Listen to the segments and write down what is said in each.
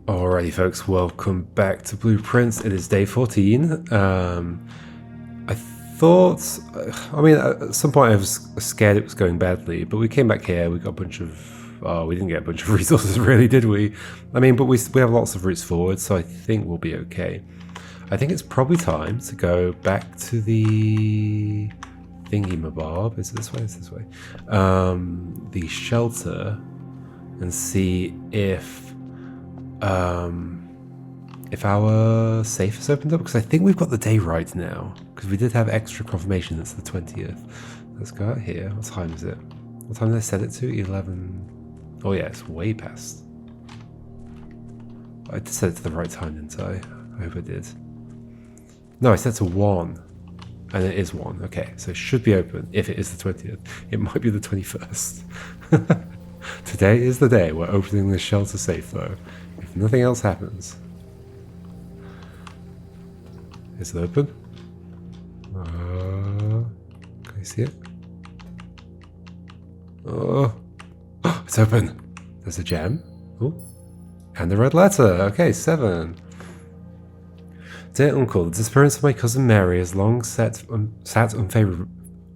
Alrighty, folks, welcome back to Blueprints. It is day 14. I thought, I mean, at some point I was scared it was going badly, but we came back here, we got a bunch of, we didn't get a bunch of resources really, did we? I mean, but we have lots of routes forward, so I think we'll be okay. I think it's probably time to go back to the thingy-mabob. Is it this way? It's this way. The shelter, and see if our safe is opened up, because I think we've got the day right now, because we did have extra confirmation it's the 20th. Let's go out here. What time is it? What time did I set it to? 11. Oh yeah, it's way past. I did set it to the right time, didn't I? I hope I did. No, I set it to 1. And it is 1. Okay, so it should be open if it is the 20th. It might be the 21st. Today is the day we're opening the shelter safe, though. If nothing else happens. Is it open? Can you see it? Oh, it's open. There's a gem. Oh, and a red letter. Okay, 7. Dear Uncle, the disappearance of my cousin Mary has long sat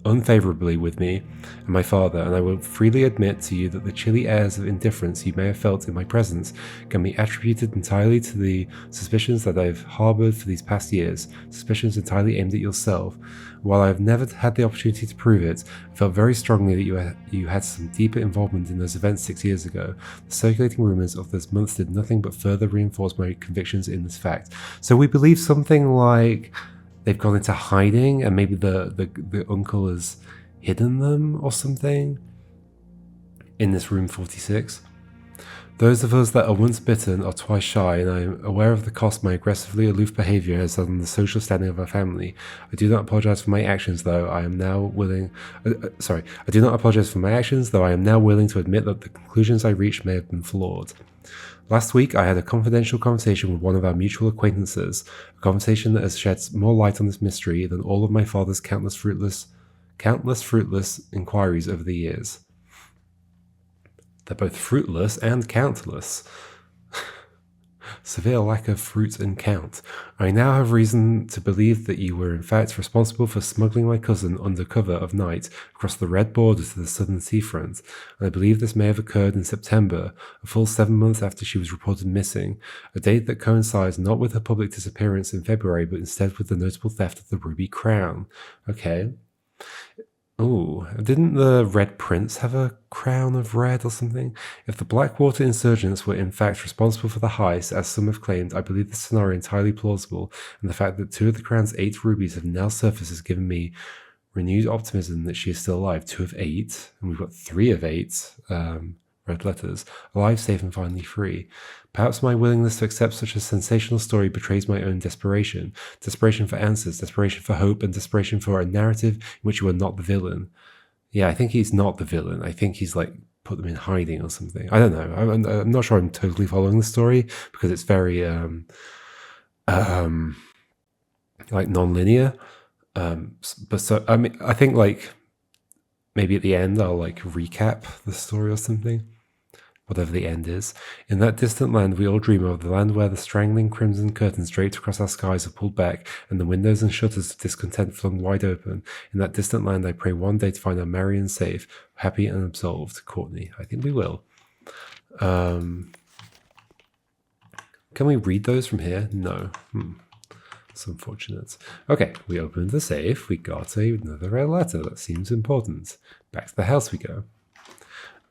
unfavorably with me and my father, and I will freely admit to you that the chilly airs of indifference you may have felt in my presence can be attributed entirely to the suspicions that I've harbored for these past years, suspicions entirely aimed at yourself. While I have never had the opportunity to prove it, I felt very strongly that you had some deeper involvement in those events 6 years ago. The circulating rumours of those months did nothing but further reinforce my convictions in this fact. So we believe something like they've gone into hiding, and maybe the uncle has hidden them or something in this room 46. Those of us that are once bitten are twice shy, and I am aware of the cost my aggressively aloof behaviour has on the social standing of our family. I do not apologise for my actions, though I am now willing. I do not apologise for my actions, though I am now willing to admit that the conclusions I reached may have been flawed. Last week, I had a confidential conversation with one of our mutual acquaintances, a conversation that has shed more light on this mystery than all of my father's countless fruitless inquiries over the years. They're both fruitless and countless. Severe lack of fruit and count. I now have reason to believe that you were in fact responsible for smuggling my cousin under cover of night across the red border to the southern seafront, and I believe this may have occurred in September, a full 7 months after she was reported missing, a date that coincides not with her public disappearance in February, but instead with the notable theft of the ruby crown. Okay. Oh, didn't the Red Prince have a crown of red or something? If the Blackwater insurgents were in fact responsible for the heist, as some have claimed, I believe this scenario entirely plausible, and the fact that 2 of the crown's 8 rubies have now surfaced has given me renewed optimism that she is still alive. 2 of 8, and we've got 3 of 8 red letters, alive, safe, and finally free. Perhaps my willingness to accept such a sensational story betrays my own desperation. Desperation for answers, desperation for hope, and desperation for a narrative in which you are not the villain. Yeah, I think he's not the villain. I think he's like put them in hiding or something. I don't know. I'm not sure I'm totally following the story because it's very like non-linear. But so I mean, I think like maybe at the end I'll like recap the story or something. Whatever the end is. In that distant land we all dream of, the land where the strangling crimson curtains draped across our skies are pulled back, and the windows and shutters of discontent flung wide open. In that distant land I pray one day to find our Marion safe, happy and absolved. Courtney. I think we will. Can we read those from here? No. It's unfortunate. Okay, we opened the safe. We got another red letter. That seems important. Back to the house we go.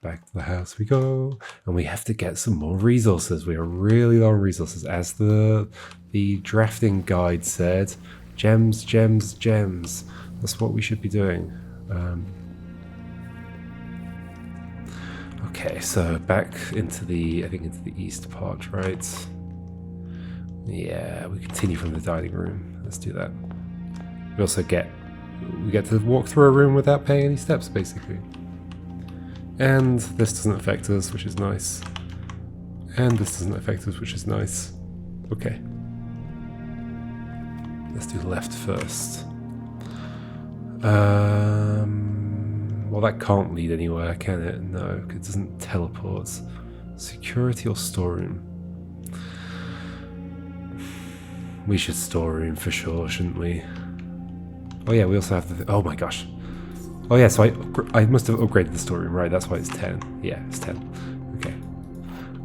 Back to the house we go, and we have to get some more resources. We are really low on resources, as the drafting guide said. Gems, gems, gems. That's what we should be doing. Okay, so back into the east part, right? Yeah, we continue from the dining room. Let's do that. We also get to walk through a room without paying any steps, basically. And this doesn't affect us, which is nice. And this doesn't affect us, which is nice. Okay. Let's do left first. Well, that can't lead anywhere, can it? No, it doesn't teleport. Security or storeroom? We should storeroom for sure, shouldn't we? Oh yeah, we also have the... oh my gosh. Oh yeah, so I must have upgraded the storeroom, right? That's why it's 10. Yeah, it's 10. Okay.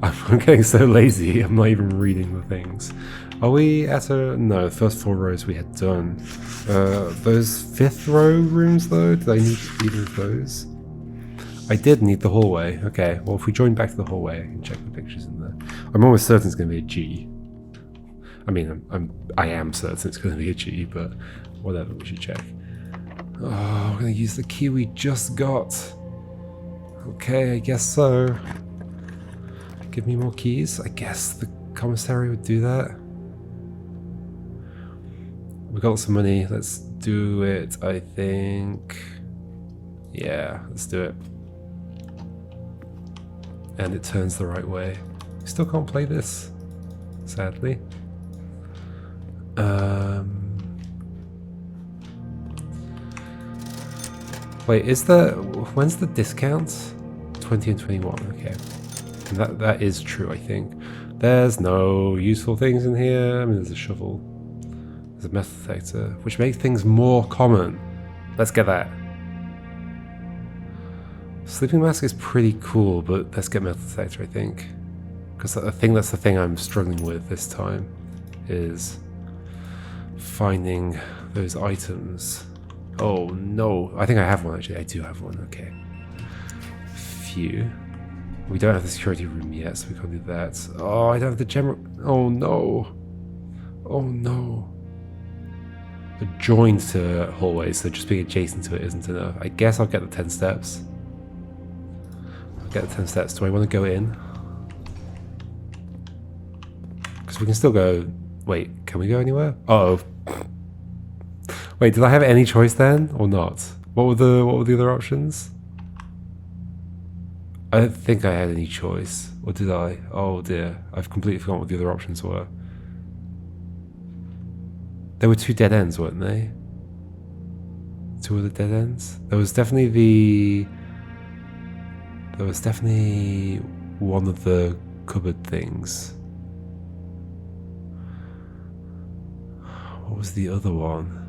I'm getting so lazy, I'm not even reading the things. Are we at a... no, the first 4 rows we had done. Those 5th row rooms though, did I need either of those? I did need the hallway. Okay, well if we join back to the hallway, I can check the pictures in there. I'm almost certain it's going to be a G. I mean, I am certain it's going to be a G, but whatever, we should check. Oh, we're going to use the key we just got. Okay, I guess so. Give me more keys. I guess the commissary would do that. We got lots of money. Let's do it, I think. Yeah, let's do it. And it turns the right way. We still can't play this, sadly. Wait, is the... when's the discount? 20 and 21, okay. And that is true, I think. There's no useful things in here. I mean, there's a shovel. There's a metal detector, which makes things more common. Let's get that. Sleeping mask is pretty cool, but let's get metal detector, I think. Because I think that's the thing I'm struggling with this time, is finding those items. Oh no, I think I have one actually. I do have one, okay. Phew. We don't have the security room yet, so we can't do that. Oh, I don't have the general... oh no. Oh no. The joined to hallways, so just being adjacent to it isn't enough. I guess I'll get the 10 steps. I'll get the 10 steps. Do I want to go in? Because we can still go... wait, can we go anywhere? Uh-oh. Wait, did I have any choice then, or not? What were the other options? I don't think I had any choice, or did I? Oh dear, I've completely forgotten what the other options were. There were 2 dead ends, weren't they? 2 other dead ends? There was definitely one of the cupboard things. What was the other one?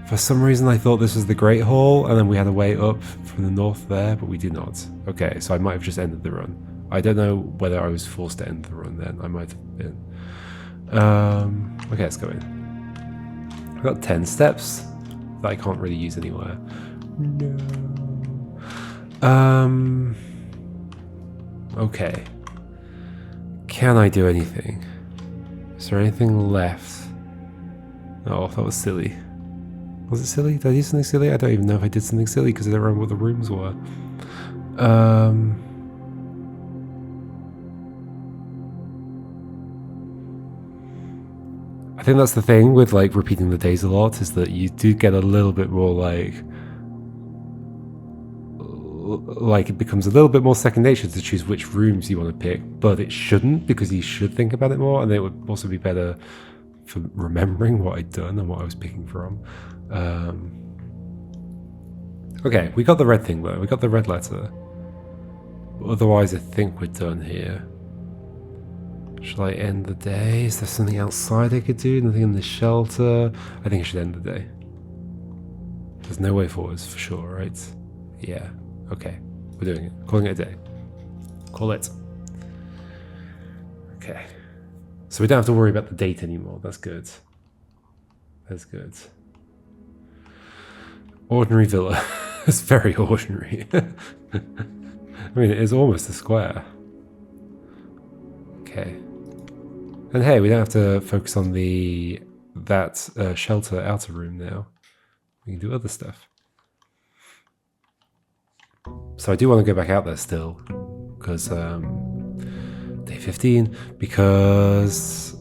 For some reason I thought this was the Great Hall, and then we had a way up from the north there, but we did not. Okay, so I might have just ended the run. I don't know whether I was forced to end the run then. I might have been. Okay, let's go in. I've got 10 steps that I can't really use anywhere. No. Okay. Can I do anything? Is there anything left? Oh, that was silly. Was it silly? Did I do something silly? I don't even know if I did something silly because I don't remember what the rooms were. I think that's the thing with like repeating the days a lot, is that you do get a little bit more like it becomes a little bit more second nature to choose which rooms you want to pick, but it shouldn't, because you should think about it more, and it would also be better for remembering what I'd done and what I was picking from. Okay, we got the red thing though. We got the red letter. Otherwise, I think we're done here. Shall I end the day? Is there something outside I could do? Nothing in the shelter? I think I should end the day. There's no way forwards for sure, right? Yeah. Okay. We're doing it. Calling it a day. Call it. Okay. So we don't have to worry about the date anymore. That's good. That's good. Ordinary villa. It's very ordinary. I mean, it is almost a square. Okay. And hey, we don't have to focus on that shelter outer room now. We can do other stuff. So I do want to go back out there still, because day 15, because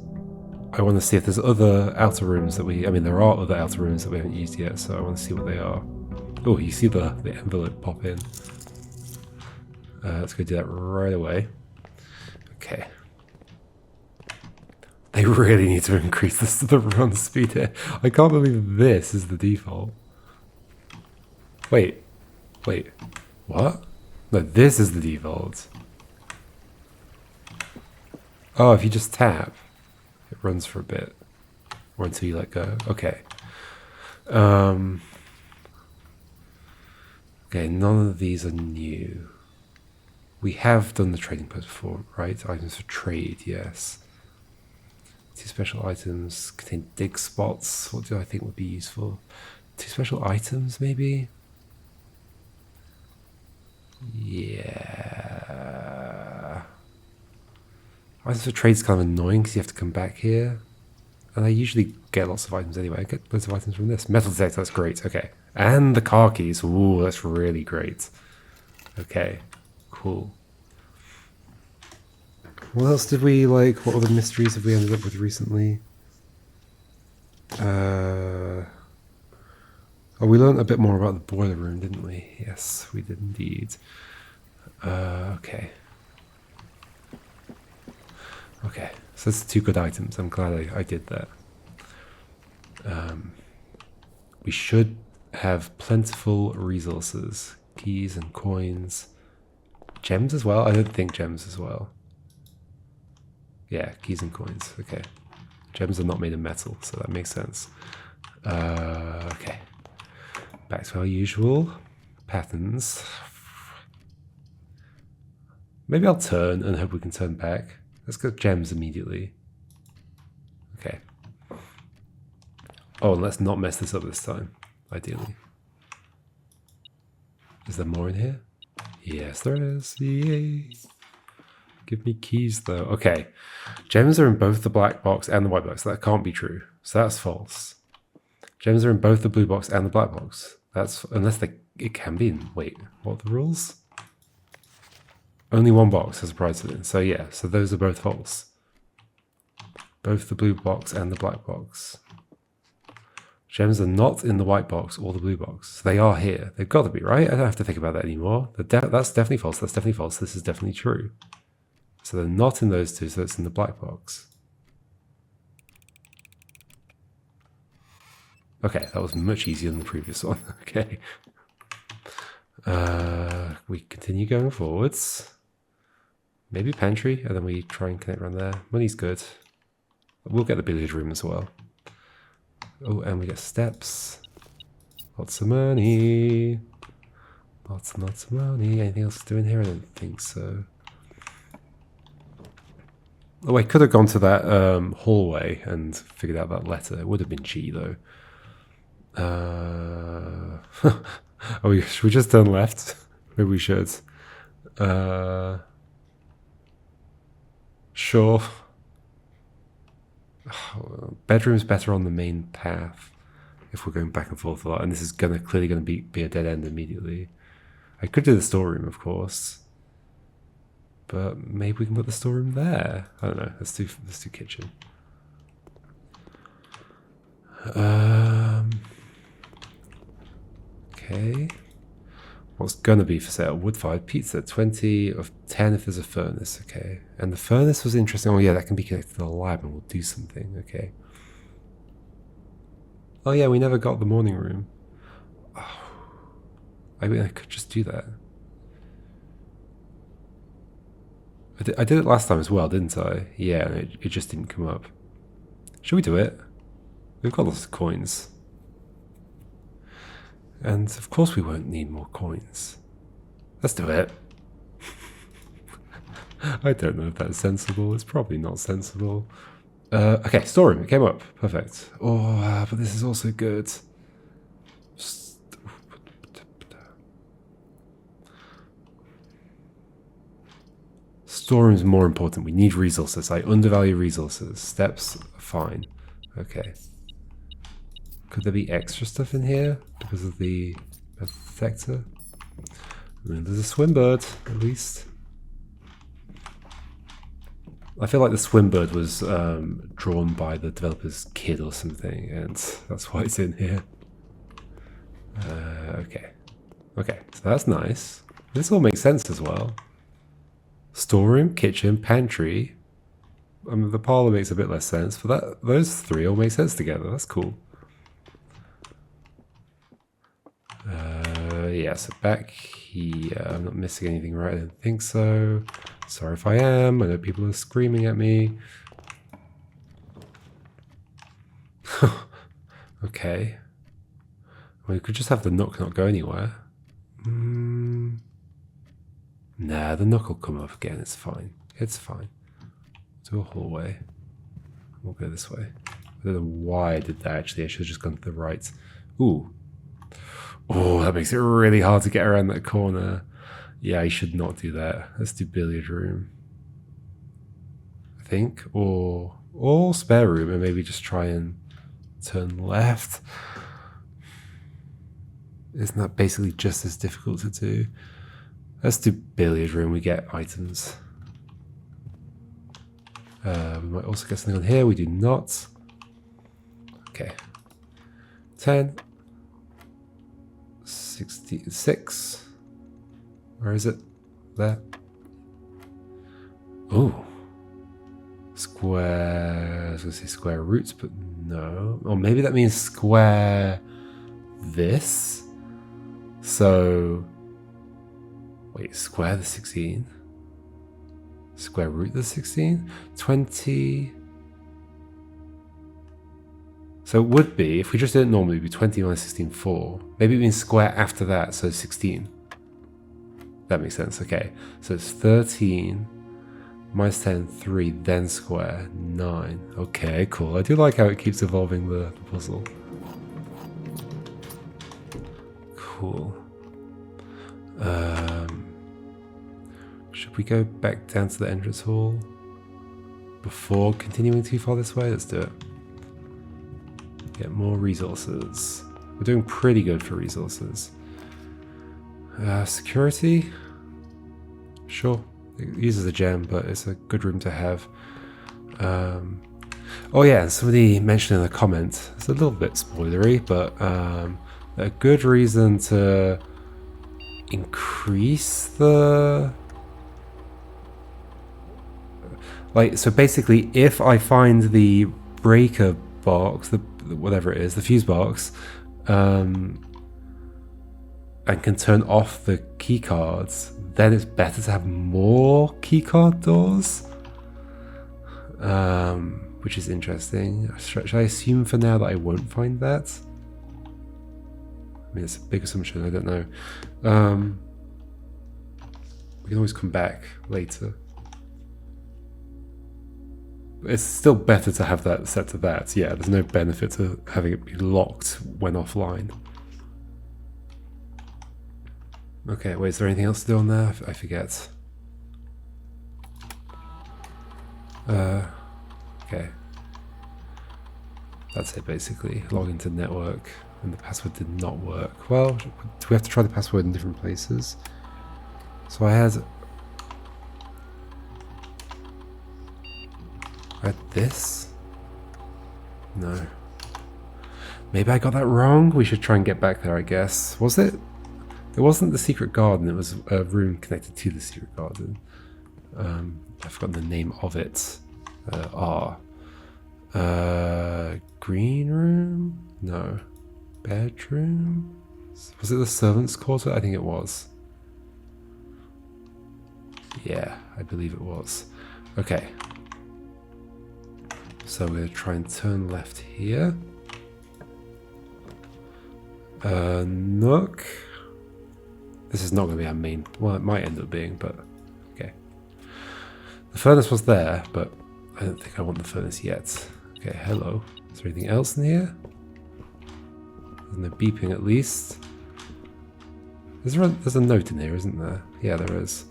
I want to see if there's other outer rooms that I mean, there are other outer rooms that we haven't used yet, so I want to see what they are. Oh, you see the envelope pop in. Let's go do that right away. Okay. They really need to increase the run speed here. I can't believe this is the default. Wait. What? No, this is the default. Oh, if you just tap, it runs for a bit. Or until you let go. Okay. Okay, none of these are new. We have done the trading post before, right? Items for trade, yes. 2 special items contain dig spots. What do I think would be useful? 2 special items, maybe? Yeah. Items for trade is kind of annoying because you have to come back here. And I usually get lots of items anyway. I get loads of items from this. Metal detector, that's great. Okay. And the car keys. Ooh, that's really great. Okay. Cool. What else did we like? What other mysteries have we ended up with recently? Oh, we learned a bit more about the boiler room, didn't we? Yes, we did indeed. Okay. Okay, so that's 2 good items. I'm glad I did that. We should have plentiful resources. Keys and coins. Gems as well? I don't think gems as well. Yeah, keys and coins. Okay. Gems are not made of metal, so that makes sense. Okay. Back to our usual patterns. Maybe I'll turn and hope we can turn back. Let's go gems immediately. Okay. Oh, and let's not mess this up this time, ideally. Is there more in here? Yes, there is. Yay. Give me keys, though. Okay. Gems are in both the black box and the white box. That can't be true. So that's false. Gems are in both the blue box and the black box. That's unless it can be in. Wait, what are the rules? Only one box has a prize in it. So yeah, so those are both false. Both the blue box and the black box. Gems are not in the white box or the blue box. They are here. They've got to be, right? I don't have to think about that anymore. That's definitely false. That's definitely false. This is definitely true. So they're not in those 2, so it's in the black box. Okay, that was much easier than the previous one. Okay. We continue going forwards. Maybe pantry, and then we try and connect around there. Money's good. We'll get the billiard room as well. Oh, and we get steps. Lots of money. Lots and lots of money. Anything else to do in here? I don't think so. Oh, I could have gone to that hallway and figured out that letter. It would have been G, though. Oh, should we just turn left? Maybe we should. Sure. Bedroom's better on the main path if we're going back and forth a lot, and this is clearly gonna be a dead end immediately. I could do the storeroom, of course, but maybe we can put the storeroom there. I don't know. Let's do kitchen. Okay. What's gonna be for sale? Wood-fired pizza, 20 of 10 if there's a furnace. Okay. And the furnace was interesting. Oh yeah, that can be connected to the lab and we'll do something. Okay. Oh yeah, we never got the morning room. Oh, I mean, I could just do that. I did it last time as well, didn't I? Yeah, it just didn't come up. Should we do it? We've got lots of coins. And of course we won't need more coins. Let's do it. I don't know if that's sensible. It's probably not sensible. Okay, storeroom. It came up. Perfect. Oh, but this is also good. Storeroom's more important. We need resources. I undervalue resources. Steps, fine. Okay. Could there be extra stuff in here because of the detector? I mean, there's a swimbird, at least. I feel like the swimbird was drawn by the developer's kid or something, and that's why it's in here. Okay. Okay, so that's nice. This all makes sense as well. Storeroom, kitchen, pantry. I mean, the parlor makes a bit less sense, but those 3 all make sense together. That's cool. Yeah, so back here. I'm not missing anything, right? I don't think so. Sorry if I am. I know people are screaming at me. Okay. We could just have the knock not go anywhere. Nah, the knock will come up again. It's fine. It's fine. Do a hallway. We'll go this way. I don't know why I did that actually. I should have just gone to the right. Ooh. Oh, that makes it really hard to get around that corner. Yeah, I should not do that. Let's do billiard room, I think. Or spare room and maybe just try and turn left. Isn't that basically just as difficult to do? Let's do billiard room. We get items. We might also get something on here. We do not. Okay. 10. 66. Where is it? There. Oh. Square. I was going to say square roots, but no. Or maybe that means square this. So. Wait, square the 16. Square root the 16? 20. So it would be, if we just did it normally, it would be 20 minus 16, 4. Maybe it means square after that, so 16. That makes sense, okay. So it's 13 minus 10, 3, then square, 9. Okay, cool. I do like how it keeps evolving the puzzle. Cool. Should we go back down to the entrance hall before continuing too far this way? Let's do it. Get more resources. We're doing pretty good for resources. Security? Sure. It uses a gem, but it's a good room to have. Oh yeah, and somebody mentioned in a comment, it's a little bit spoilery, but a good reason to increase the... so basically, if I find the breaker box, whatever it is, the fuse box, and can turn off the key cards, then it's better to have more keycard doors, which is interesting. Should I assume for now that I won't find that? I mean, it's a big assumption, I don't know. We can always come back later. It's still better to have that set to that. Yeah, there's no benefit to having it be locked when offline. Okay, wait, is there anything else to do on there? I forget. Okay. That's it basically. Log into network, and the password did not work. Well, do we have to try the password in different places? So I had this? No. Maybe I got that wrong? We should try and get back there, I guess. Was it? It wasn't the secret garden, it was a room connected to the secret garden. I've forgotten the name of it. Green room? No. Bedroom? Was it the servants' quarter? I think it was. Yeah, I believe it was. Okay. So we're going to try and turn left here. Nook. This is not going to be our main... Well, it might end up being, but... Okay. The furnace was there, but I don't think I want the furnace yet. Okay, hello. Is there anything else in here? There's no beeping at least. There's a note in here, isn't there? Yeah, there is.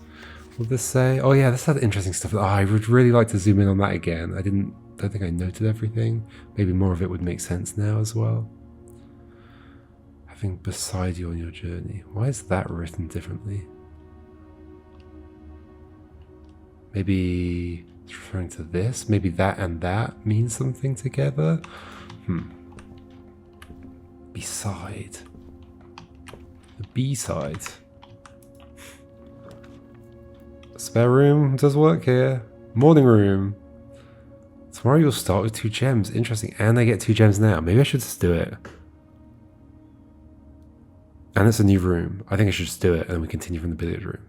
What does this say? Oh yeah, this had interesting stuff. Oh, I would really like to zoom in on that again. I don't think I noted everything. Maybe more of it would make sense now as well. Having beside you on your journey. Why is that written differently? Maybe it's referring to this? Maybe that and that mean something together? Beside. The B-side. Spare room does work here. Morning room. Tomorrow you'll start with 2 gems. Interesting. And I get 2 gems now. Maybe I should just do it. And it's a new room. I think I should just do it and then we continue from the billiard room.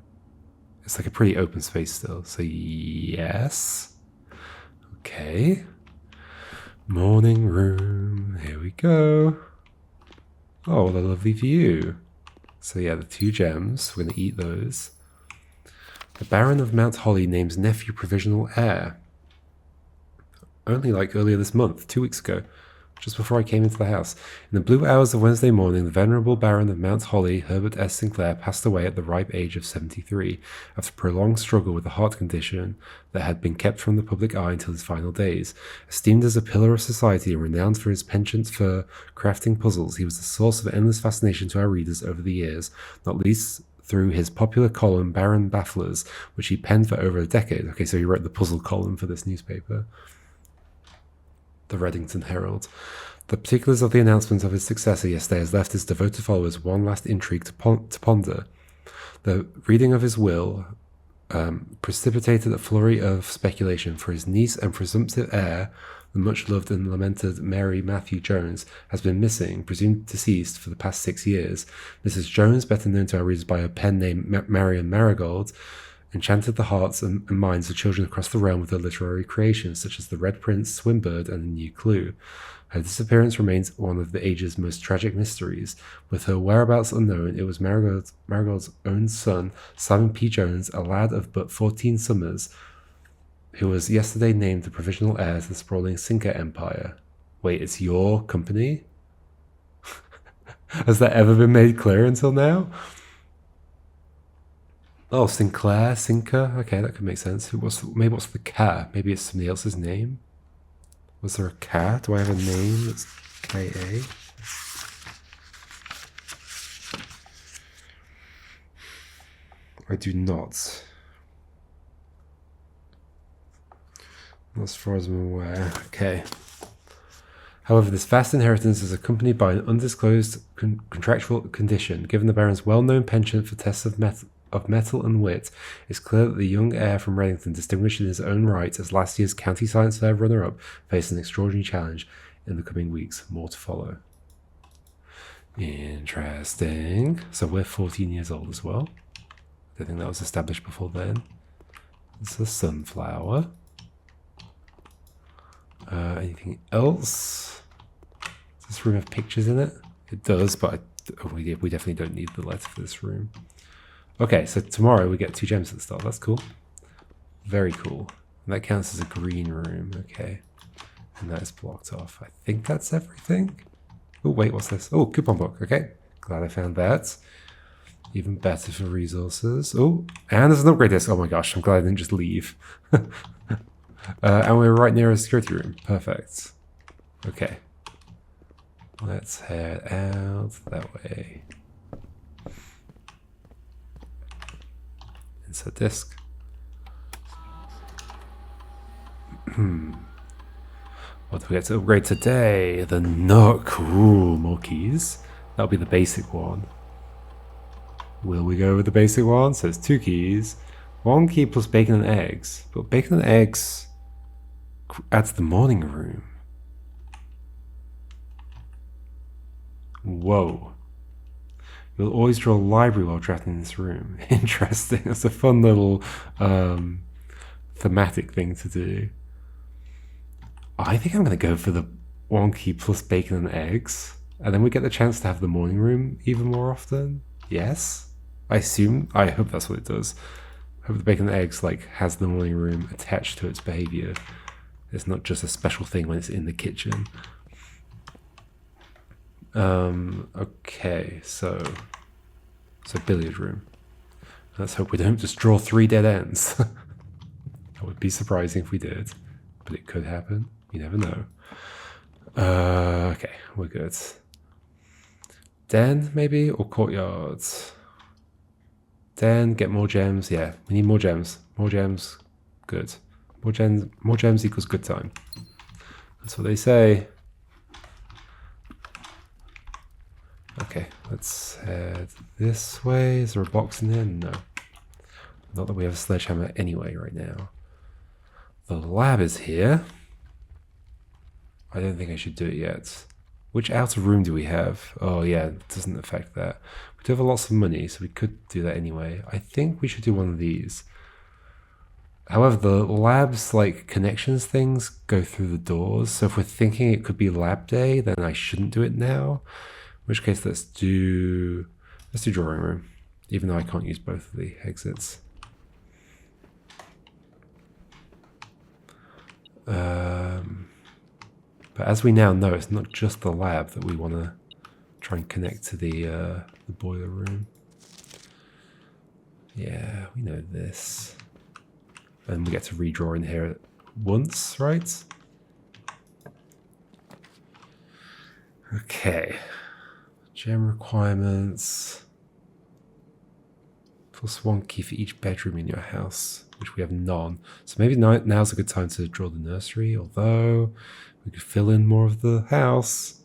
It's like a pretty open space still. So yes. Okay. Morning room. Here we go. Oh, what a lovely view. So yeah, the 2 gems. We're going to eat those. The Baron of Mount Holly names nephew provisional heir. Only like earlier this month, 2 weeks ago, just before I came into the house. In the blue hours of Wednesday morning, the venerable Baron of Mount Holly, Herbert S. Sinclair, passed away at the ripe age of 73, after a prolonged struggle with a heart condition that had been kept from the public eye until his final days. Esteemed as a pillar of society and renowned for his penchant for crafting puzzles, he was the source of endless fascination to our readers over the years, not least through his popular column, Baron Bafflers, which he penned for over a decade. Okay, so he wrote the puzzle column for this newspaper, the Reddington Herald. The particulars of the announcement of his successor yesterday has left his devoted followers one last intrigue to ponder. The reading of his will precipitated a flurry of speculation, for his niece and presumptive heir, the much-loved and lamented Mary Matthew Jones, has been missing, presumed deceased, for the past 6 years. Mrs. Jones, better known to our readers by her pen name Marion Marigold, enchanted the hearts and minds of children across the realm with her literary creations, such as The Red Prince, Swinburne, and The New Clue. Her disappearance remains one of the age's most tragic mysteries. With her whereabouts unknown, it was Marigold's own son, Simon P. Jones, a lad of but 14 summers, who was yesterday named the provisional heir to the sprawling Cinca Empire. Wait, it's your company? Has that ever been made clear until now? Oh, Sinclair, Cinca. Okay, that could make sense. Maybe what's the K? Maybe it's somebody else's name. Was there a K? Do I have a name that's K-A? I do not. As far as I'm aware. Okay. However, this vast inheritance is accompanied by an undisclosed contractual condition. Given the Baron's well-known penchant for tests of metal and wit, it's clear that the young heir from Reddington, distinguished in his own right as last year's County Science Fair runner-up, faced an extraordinary challenge in the coming weeks. More to follow. Interesting. So we're 14 years old as well. I don't think that was established before then. It's a sunflower. Anything else? Does this room have pictures in it? It does, but we definitely don't need the letter for this room. Okay, so tomorrow we get 2 gems at the start. That's cool. Very cool. And that counts as a green room. Okay. And that is blocked off. I think that's everything. Oh, wait, what's this? Oh, coupon book. Okay. Glad I found that. Even better for resources. Oh, and there's an upgrade disc. Oh my gosh, I'm glad I didn't just leave. And we're right near a security room. Perfect. Okay. Let's head out that way. Insert disk. What do we get to upgrade today? The Nook. Ooh, more keys. That'll be the basic one. Will we go with the basic one? So it's 2 keys. 1 key plus bacon and eggs. But bacon and eggs adds the morning room. Whoa. You'll always draw a library while drafting in this room. Interesting. That's a fun little thematic thing to do. I think I'm going to go for the 1 key plus bacon and eggs. And then we get the chance to have the morning room even more often. Yes? I hope that's what it does. I hope the bacon and eggs has the morning room attached to its behavior. It's not just a special thing when it's in the kitchen. Okay, so billiard room. Let's hope we don't just draw 3 dead ends. That would be surprising if we did, but it could happen. You never know. Okay, we're good. Den, maybe, or courtyard? Den, get more gems. Yeah, we need more gems. More gems, good. More gems equals good time. That's what they say. Okay, let's head this way. Is there a box in there? No. Not that we have a sledgehammer anyway right now. The lab is here. I don't think I should do it yet. Which outer room do we have? Oh yeah, it doesn't affect that. We do have lots of money, so we could do that anyway. I think we should do one of these. However, the lab's like connections things go through the doors. So if we're thinking it could be lab day, then I shouldn't do it now. In which case, let's do drawing room, even though I can't use both of the exits. But as we now know, it's not just the lab that we want to try and connect to the boiler room. Yeah, we know this. And we get to redraw in here once, right? Okay. Gem requirements. +1 key for each bedroom in your house, which we have none. So maybe now's a good time to draw the nursery, although we could fill in more of the house.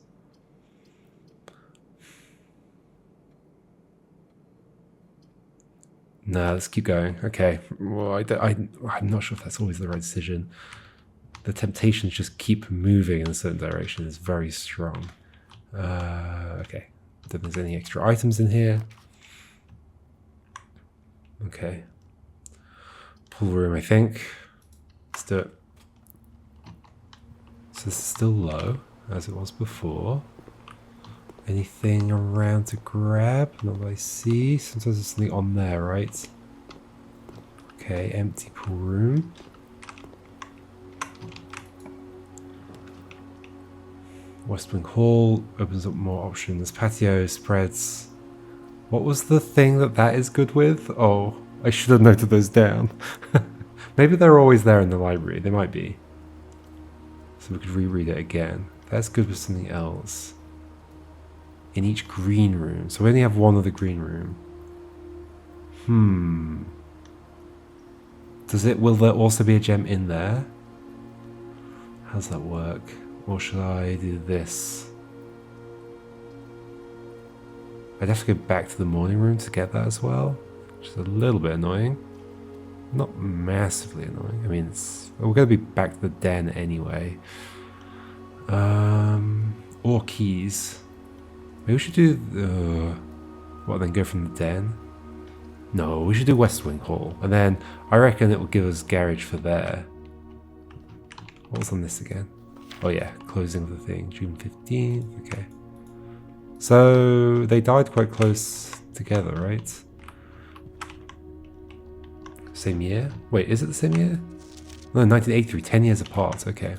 Nah, let's keep going. Okay. Well, I'm not sure if that's always the right decision. The temptation to just keep moving in a certain direction is very strong. Okay. Don't think there's any extra items in here. Okay. Pool room, I think. Let's do it. So this is still low, as it was before. Anything around to grab? Not that I see. Sometimes there's something on there, right? Okay, empty pool room. West Wing Hall opens up more options. Patio, spreads. What was the thing that is good with? Oh, I should have noted those down. Maybe they're always there in the library. They might be. So we could reread it again. That's good with something else. In each green room. So we only have one other green room. Will there also be a gem in there? How does that work? Or should I do this? I'd have to go back to the morning room to get that as well, which is a little bit annoying. Not massively annoying. I mean, we're going to be back to the den anyway. Or keys. Maybe we should do then go from the den? No, we should do West Wing Hall. And then I reckon it will give us garage for there. What was on this again? Oh yeah, closing of the thing. June 15th, okay. So they died quite close together, right? Same year? Wait, is it the same year? No, 1983, 10 years apart, okay.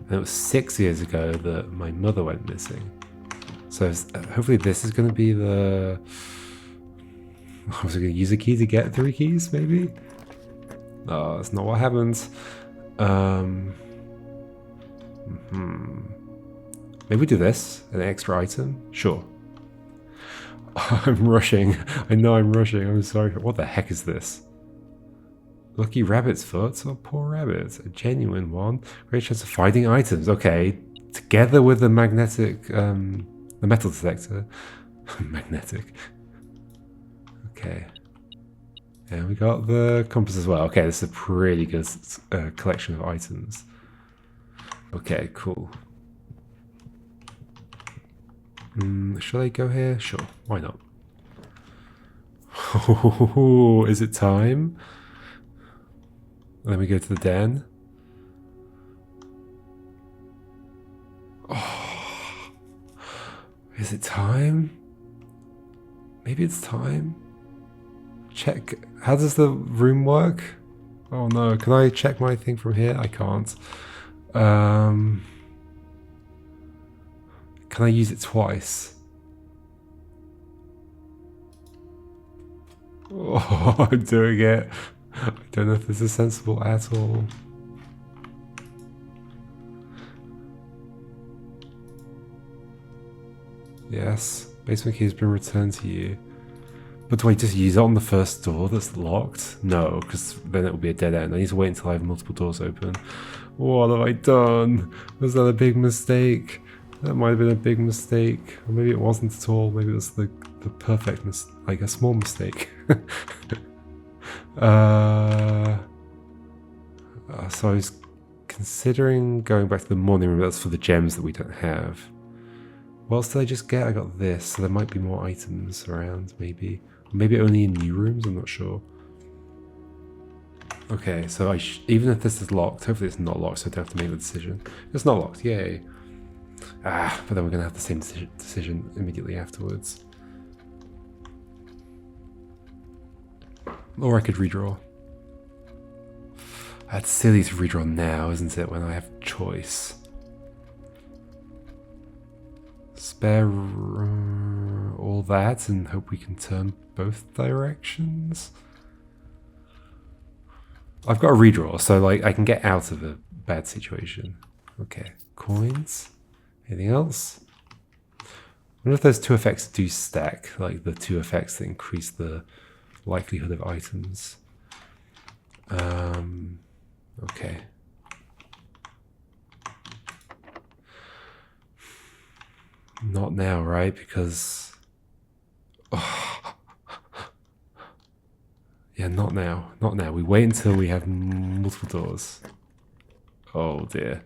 And it was 6 years ago that my mother went missing. So hopefully this is going to be the... I was going to use a key to get 3 keys, maybe? Oh, that's not what happens. Maybe we do this, an extra item? Sure. I'm rushing. I know I'm rushing. I'm sorry. What the heck is this? Lucky rabbit's foot? Oh, poor rabbit. A genuine one. Great chance of finding items. Okay. Together with the magnetic... the metal detector. Magnetic. Okay. And we got the compass as well. Okay, this is a pretty good collection of items. Okay, cool. Should I go here? Sure, why not? Oh, is it time? Then we go to the den. Oh, is it time? Maybe it's time. Check. How does the room work? Oh no, can I check my thing from here? I can't. Can I use it twice? Oh, I'm doing it. I don't know if this is sensible at all. Yes, basement key has been returned to you. But do I just use it on the first door that's locked? No, because then it will be a dead end. I need to wait until I have multiple doors open. What have I done? Was that a big mistake? That might have been a big mistake. Or maybe it wasn't at all. Maybe it was the perfect mistake, like a small mistake. So I was considering going back to the morning room. That's for the gems that we don't have. What else did I just get? I got this, so there might be more items around, maybe. Maybe only in new rooms, I'm not sure. Okay, so even if this is locked, hopefully it's not locked, so I don't have to make the decision. It's not locked, yay. Ah, but then we're gonna have the same decision immediately afterwards. Or I could redraw. That's silly to redraw now, isn't it, when I have choice? Spare all that and hope we can turn both directions? I've got a redraw, so like I can get out of a bad situation. Okay, coins. Anything else? I wonder if those two effects do stack, like the two effects that increase the likelihood of items. Okay. Not now, right? Because... Oh. Yeah, not now. Not now. We wait until we have multiple doors. Oh dear.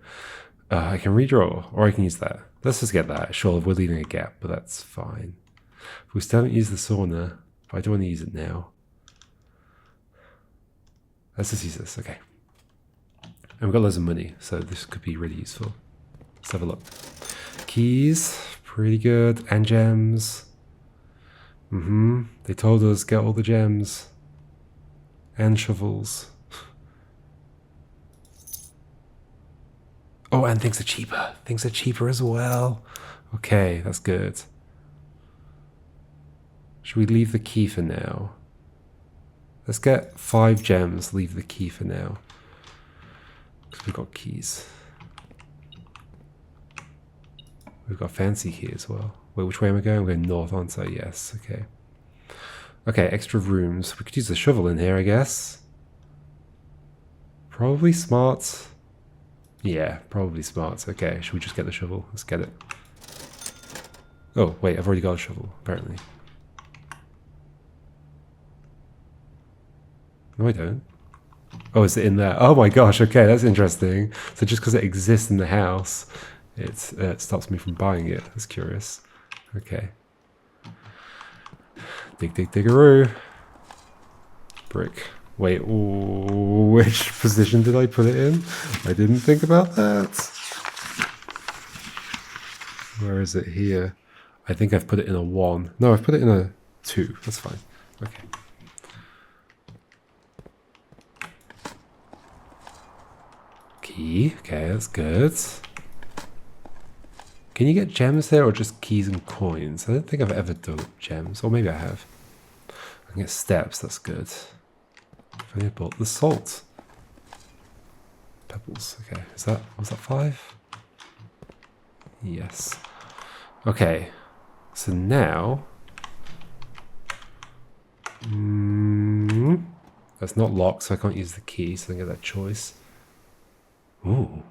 I can redraw, or I can use that. Let's just get that. Sure, we're leaving a gap, but that's fine. We still haven't used the sauna, but I don't want to use it now. Let's just use this, okay. And we've got loads of money, so this could be really useful. Let's have a look. Keys, pretty good, and gems. They told us get all the gems. And shovels. Oh, and things are cheaper. Things are cheaper as well. Okay, that's good. Should we leave the key for now? Let's get 5 gems, leave the key for now. Because we've got keys. We've got a fancy key as well. Wait, which way am I going? I'm going north, aren't I? Yes, okay. Okay, extra rooms. We could use the shovel in here, I guess. Probably smart. Yeah, probably smart. Okay, should we just get the shovel? Let's get it. Oh, wait, I've already got a shovel, apparently. No, I don't. Oh, is it in there? Oh my gosh, okay, that's interesting. So just because it exists in the house, it stops me from buying it. That's curious. Okay. Dig, dig, digaroo. Brick. Wait, which position did I put it in? I didn't think about that. Where is it here? I think I've put it in a 1. No, I've put it in a 2. That's fine. Okay. Key. Okay, that's good. Can you get gems there or just keys and coins? I don't think I've ever done gems. Or maybe I have. I can get steps. That's good. I've only bought the salt. Pebbles. Okay. Was that 5? Yes. Okay. So now... that's not locked, so I can't use the key, so I get that choice. Ooh.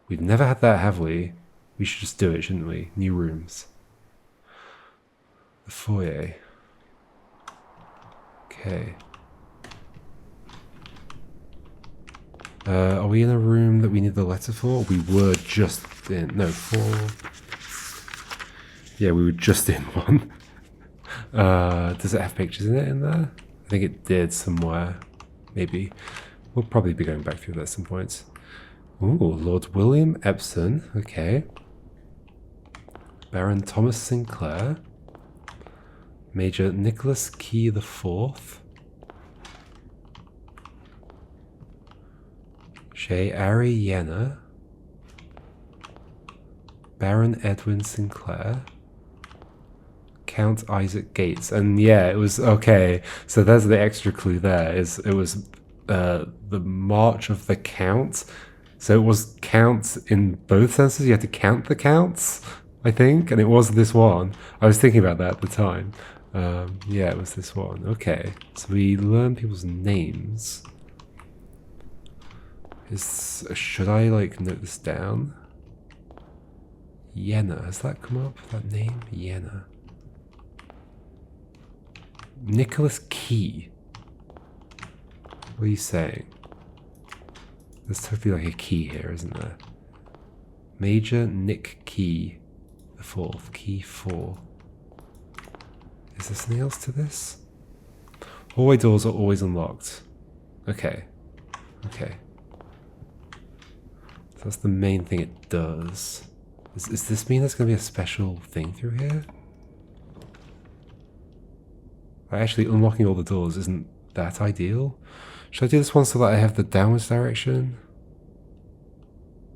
We've never had that, have we? We should just do it, shouldn't we? New rooms. The foyer. Okay. Are we in a room that we need the letter for? We were just in... No, 4... Yeah, we were just in one. Does it have pictures in it in there? I think it did somewhere. Maybe. We'll probably be going back through that at some points. Ooh, Lord William Epson. Okay. Baron Thomas Sinclair. Major Nicholas Key IV. Shea Ari Yenna. Baron Edwin Sinclair. Count Isaac Gates. And yeah, it was okay. So there's the extra clue there. It was the March of the Count. So it was counts in both senses. You had to count the counts, I think. And it was this one. I was thinking about that at the time. Yeah, it was this one. Okay. So we learn people's names. Should I like note this down? Yenna. Has that come up? That name? Yenna. Nicholas Key. What are you saying? There's totally like a key here, isn't there? Major Nick Key IV. Key 4. Is there something else to this? Hallway doors are always unlocked. Okay. Okay. So that's the main thing it does. Does this mean there's going to be a special thing through here? Actually, unlocking all the doors isn't that ideal. Should I do this one so that I have the downwards direction?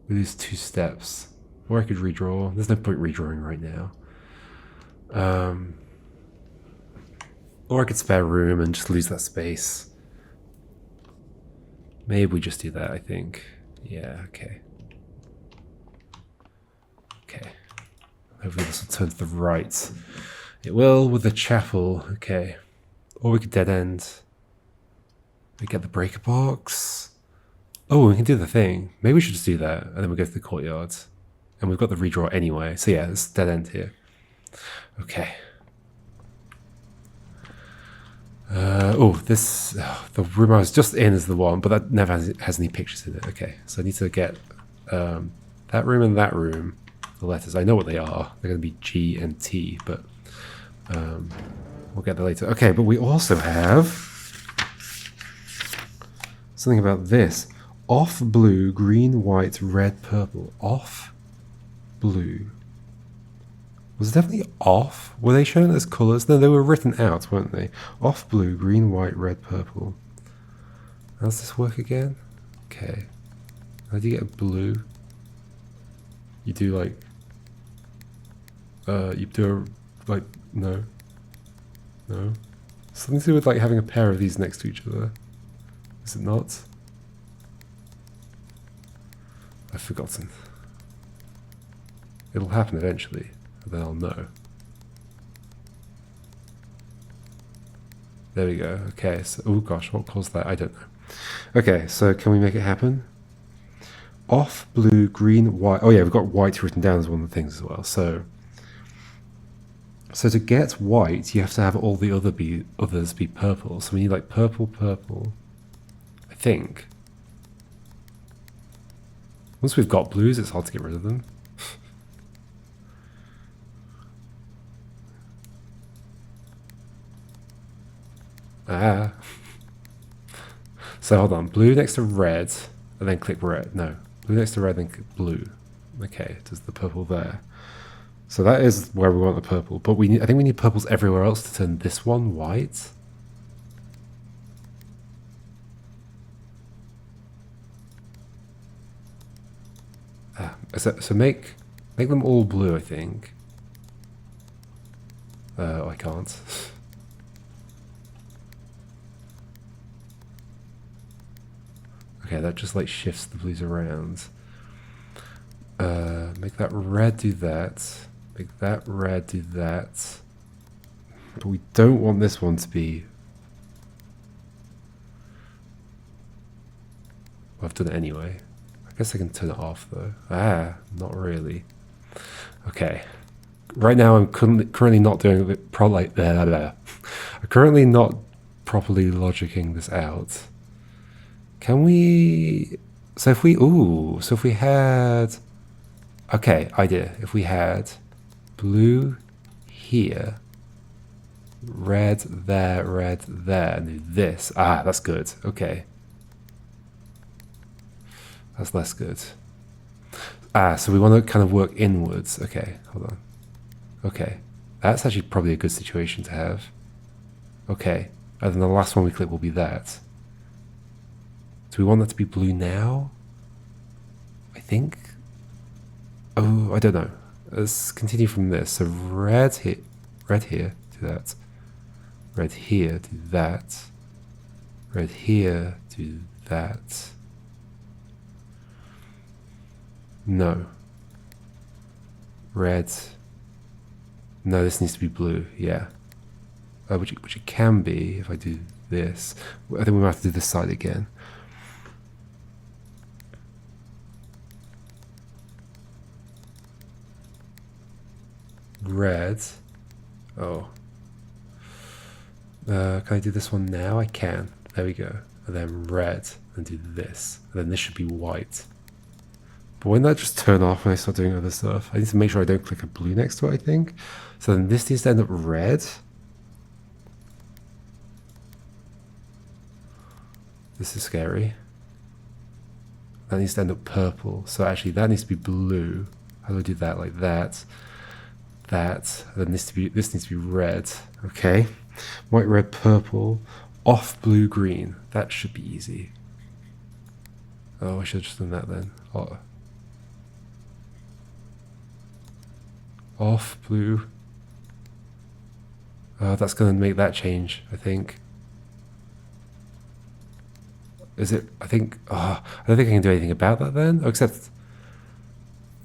We lose 2 steps. Or I could redraw. There's no point redrawing right now. Or I could spare room and just lose that space. Maybe we just do that, I think. Yeah, okay. Okay. Hopefully this will turn to the right. It will with the chapel. Okay. Or we could dead end. We get the breaker box. Oh, we can do the thing. Maybe we should just do that. And then we go to the courtyard. And we've got the redraw anyway. So yeah, it's dead end here. Okay. The room I was just in is the one, but that never has any pictures in it. Okay, so I need to get that room and that room. The letters, I know what they are. They're going to be G and T, but we'll get there later. Okay, but we also have something about this. Off blue, green, white, red, purple. Off blue. Was it definitely off? Were they shown as colours? No, they were written out, weren't they? Off blue, green, white, red, purple. How does this work again? Okay. How do you get a blue? You do like... you do a... like... No. No. Something to do with like having a pair of these next to each other. Is it not? I've forgotten. It'll happen eventually. Then I'll know. There we go. Okay, so, oh gosh, what caused that? I don't know. Okay, so can we make it happen? Off, blue, green, white. Oh yeah, we've got white written down as one of the things as well. So to get white, you have to have all the others be purple. So we need like purple, purple, I think. Once we've got blues, it's hard to get rid of them. So hold on, blue next to red, and then click red. No, blue next to red, then click blue. Okay, does the purple there. So that is where we want the purple, but I think we need purples everywhere else to turn this one white. So make them all blue, I think. I can't. Okay, that just like shifts the blues around. Make that red do that. Make that red do that. But we don't want this one to be... Well, I've done it anyway. I guess I can turn it off though. Not really. Okay. Right now I'm currently not doing it I'm currently not properly logicking this out. Can we... So if we had... Okay, idea. If we had blue here, red there, and do this. That's good. Okay. That's less good. So we want to kind of work inwards. Okay, hold on. Okay. That's actually probably a good situation to have. Okay. And then the last one we click will be that. Do we want that to be blue now? I think. Oh, I don't know. Let's continue from this. So red here, do that. Red here, do that. Red here, do that. No. Red. No, this needs to be blue, yeah. Which it can be if I do this. I think we might have to do this side again. Red. Oh. Can I do this one now? I can. There we go. And then red. And do this. And then this should be white. But wouldn't that just turn off when I start doing other stuff? I need to make sure I don't click a blue next to it, I think. So then this needs to end up red. This is scary. That needs to end up purple. So actually that needs to be blue. How do I do that? Like that. That. Then this needs to be red. Okay. White, red, purple. Off blue, green. That should be easy. Oh, I should have just done that then. Oh. Off blue. Oh, that's going to make that change, I think. Is it? I think. Oh, I don't think I can do anything about that then. Oh, except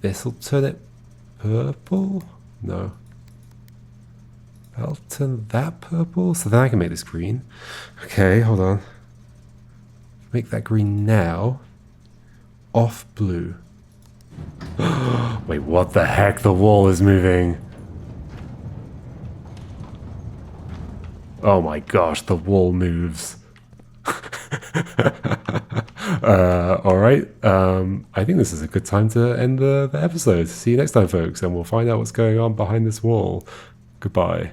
this will turn it purple? No. That'll turn that purple? So then I can make this green. Okay, hold on. Make that green now. Off blue. Wait, what the heck? The wall is moving. Oh my gosh, the wall moves. Alright, I think this is a good time to end the episode. See you next time, folks, and we'll find out what's going on behind this wall. Goodbye.